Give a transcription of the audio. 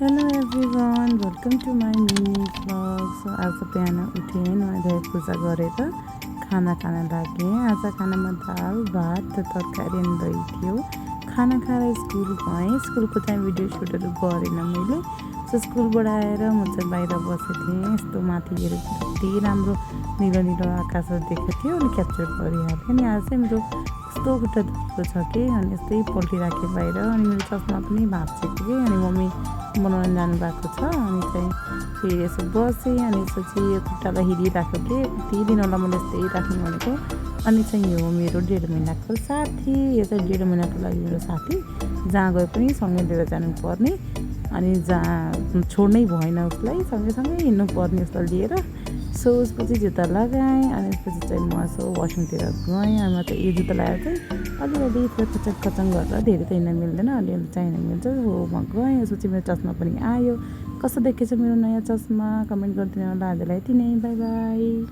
Hello everyone, welcome to my mini vlog. So आज बिहान उठेँ, नुहाइ पूजा गरेर खाना खान लागेँ। आज खानामा दाल भात तरकारी अनि दही थियो। खाना खाएर स्कुल गएँ। स्कुलको चाहिँ भिडियो सुटहरू गरेन मैले। सो स्कुलबाट आएर म चाहिँ बाहिर बसेको थिएँ। यस्तो माथि हेरेर कति राम्रो निलो निलो आकाश देखेको थियो अनि क्याप्चर गरिहालेँ। अनि आज चाहिँ मेरो कस्तो खुट्टा दुखेको छ कि अनि यस्तै पल्टिराखेँ बाहिर। अनि मेरो चस्मा पनि भाँचिएको कि अनि मम्मी बनाउन जानुभएको छ। अनि चाहिँ फेरि यसो बसेँ अनि यसपछि यो खुट्टालाई हेरिराखेको कि कति दिन होला मैले यस्तै राख्नु भनेको। अनि चाहिँ यो मेरो 1.5 महिनाको साथी, यो चाहिँ 1.5 महिनाको लागि मेरो साथी, जहाँ गए पनि सँगै लिएर जानुपर्ने अनि जहाँ छोड्नै भएन उसलाई, सँगैसँगै हिँड्नुपर्ने उसलाई लिएर। सो उसपछि जुत्ता लगाएँ अनि त्यसपछि चाहिँ म यसो वासरुमतिर गएँ। अनि म चाहिँ यो जुत्ता लगाएर चाहिँ अलिअलि कचङ कचङ गरेर धेरै त हिँड्न मिल्दैन, अलिअलि चाहिँ हिँड्न मिल्छ। हो म गएँ, यसपछि मेरो चस्मा पनि आयो। कस्तो देखेछ मेरो नयाँ चस्मा कमेन्ट गरिदिनु होला। आजलाई यति नै, बाई बाई।